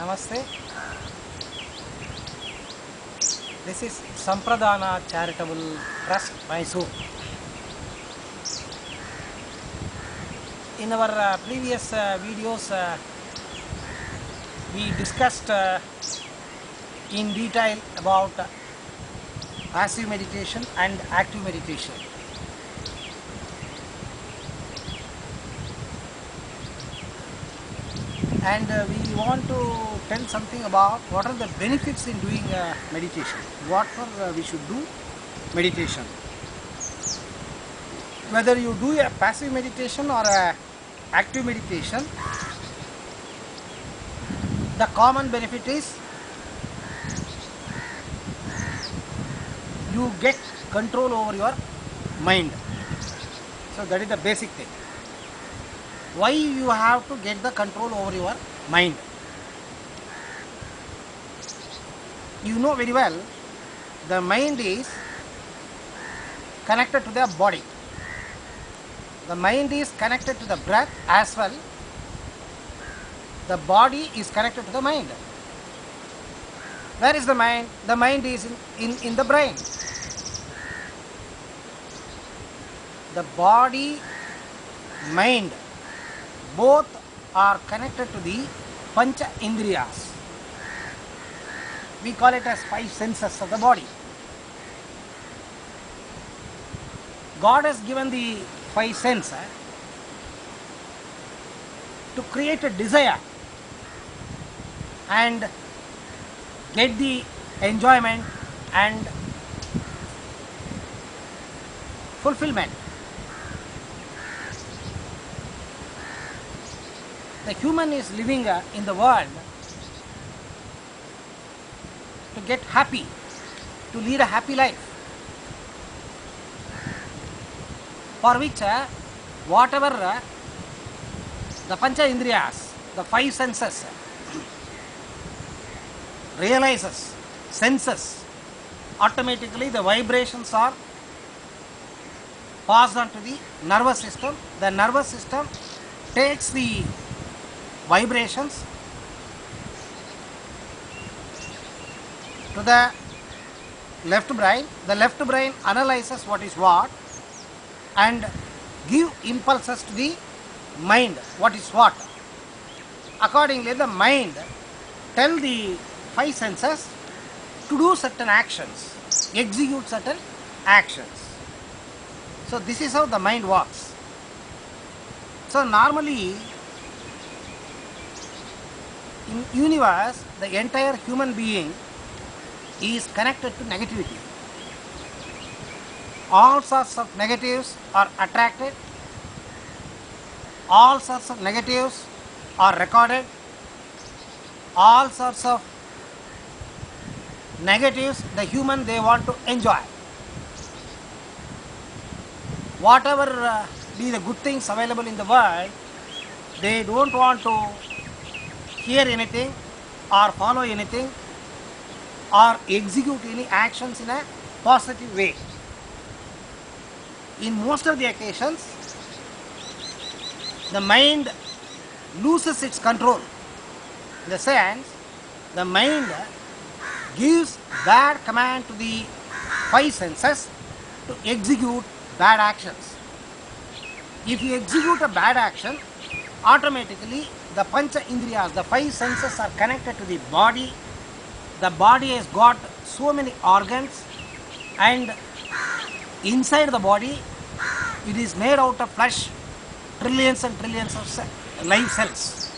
Namaste. This is Sampradana Charitable Trust, Mysore. In our previous videos, we discussed in detail about passive meditation and active meditation. And we want to tell something about what are the benefits in doing meditation. What we should do meditation. Whether you do a passive meditation or a active meditation, the common benefit is you get control over your mind. So that is the basic thing. Why you have to get the control over your mind? You know very well, the mind is connected to the body. The mind is connected to the breath as well. The body is connected to the mind. Where is the mind? The mind is in the brain. The body, mind, both are connected to the Pancha Indriyas. We call it as five senses of the body. God has given the five senses to create a desire and get the enjoyment and fulfillment. The human is living in the world to get happy, to lead a happy life, for which whatever the Pancha Indriyas, the five senses, realizes, senses, automatically the vibrations are passed on to the nervous system. The nervous system takes the vibrations to the left brain. The left brain analyzes what is what and give impulses to the mind, what is what. Accordingly, the mind tell the five senses to do certain actions, execute certain actions. So this is how the mind works. So normally in universe, the entire human being is connected to negativity. All sorts of negatives are attracted. All sorts of negatives are recorded. All sorts of negatives, the human, they want to enjoy. Whatever be the good things available in the world, they don't want to hear anything or follow anything or execute any actions in a positive way. In most of the occasions, the mind loses its control. In the sense, the mind gives bad command to the five senses to execute bad actions. If you execute a bad action, automatically the Pancha Indriyas, the five senses are connected to the body. The body has got so many organs, and inside the body it is made out of flesh, trillions and trillions of live cells.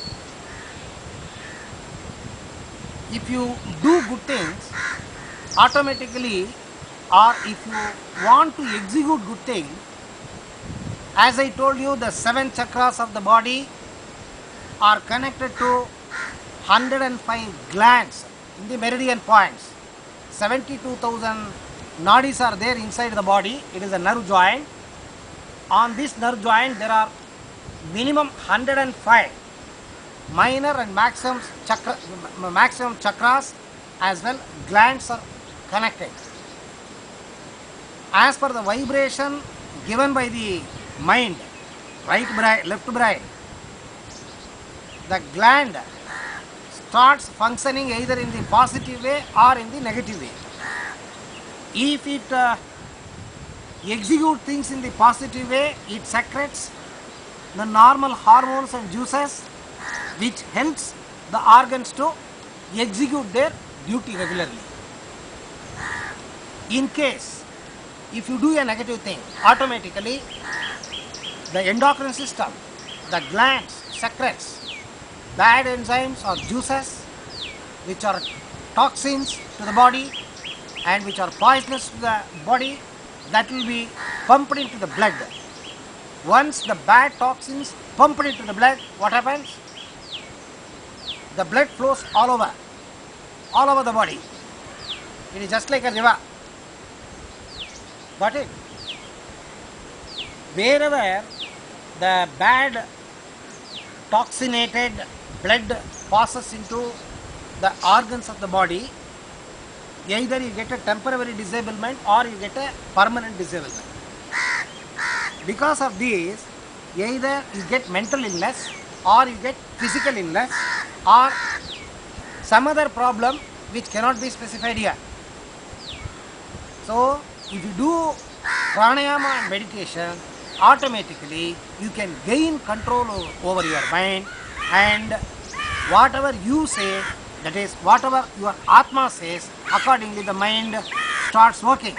If you do good things, automatically, or if you want to execute good things, as I told you, the seven chakras of the body are connected to 105 glands in the meridian points. 72,000 nadis are there inside the body. It is a nerve joint. On this nerve joint, there are minimum 105 minor and maximum chakras, as well glands are connected. As per the vibration given by the mind, right brain, left brain, the gland starts functioning either in the positive way or in the negative way. If it executes things in the positive way, it secretes the normal hormones and juices which helps the organs to execute their duty regularly. In case if you do a negative thing, automatically the endocrine system, the glands secretes bad enzymes or juices which are toxins to the body and which are poisonous to the body, that will be pumped into the blood. Once the bad toxins pumped into the blood, what happens? The blood flows all over the body. It is just like a river. Got it? Wherever the bad toxinated blood passes into the organs of the body, either you get a temporary disablement or you get a permanent disablement. Because of this, either you get mental illness or you get physical illness or some other problem which cannot be specified here. So, if you do pranayama and meditation, automatically you can gain control over your mind, and whatever you say, that is whatever your Atma says, accordingly the mind starts working.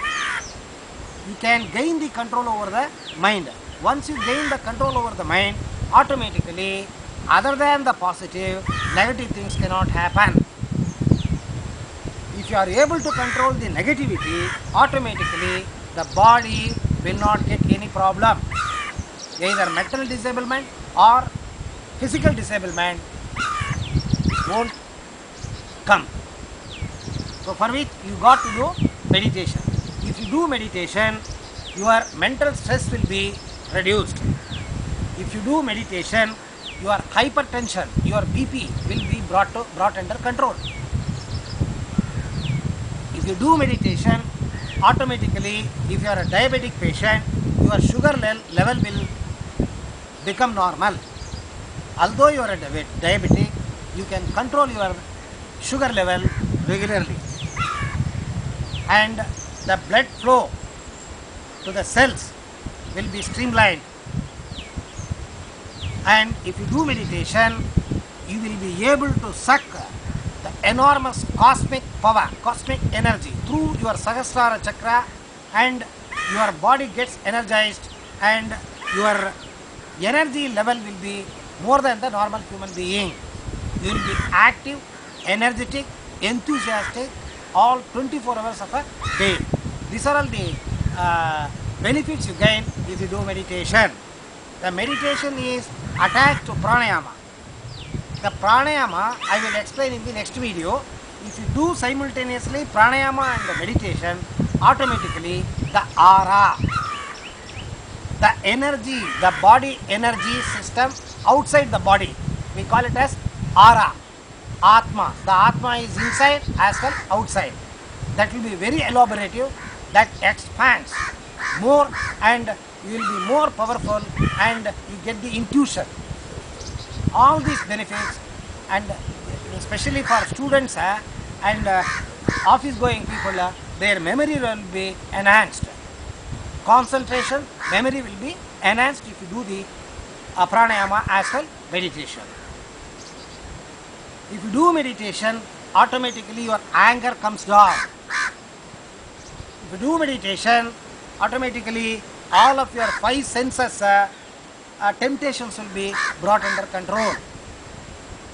You can gain the control over the mind. Once you gain the control over the mind, automatically other than the positive, negative things cannot happen. If you are able to control the negativity, automatically the body will not get any problem. Either mental disablement or physical disablement won't come. So for which you got to do meditation. If you do meditation, your mental stress will be reduced. If you do meditation, your hypertension, your BP will be brought under control. If you do meditation, automatically, if you are a diabetic patient, your sugar level will become normal. Although you are a diabetic, you can control your sugar level regularly, and the blood flow to the cells will be streamlined. And if you do meditation, you will be able to suck the enormous cosmic power, cosmic energy through your Sahasrara chakra, and your body gets energized and your energy level will be more than the normal human being. You will be active, energetic, enthusiastic all 24 hours of a day. These are all the benefits you gain if you do meditation. The meditation is attached to pranayama. The pranayama I will explain in the next video. If you do simultaneously pranayama and the meditation, automatically the aura, the energy, the body energy system outside the body, we call it as aura, Atma. The Atma is inside as well outside. That will be very elaborative, that expands more, and you will be more powerful, and you get the intuition. All these benefits, and especially for students and office going people, their memory will be enhanced. Concentration, memory will be enhanced if you do the pranayama as well meditation. If you do meditation, automatically your anger comes down. If you do meditation, automatically all of your five senses temptations will be brought under control.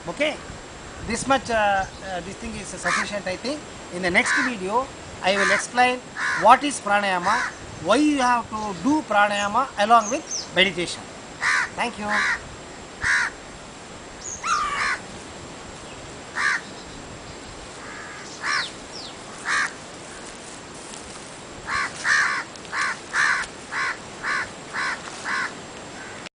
Okay, this much this thing is sufficient, I think. In the next video I will explain what is pranayama, why you have to do pranayama along with meditation. Thank you.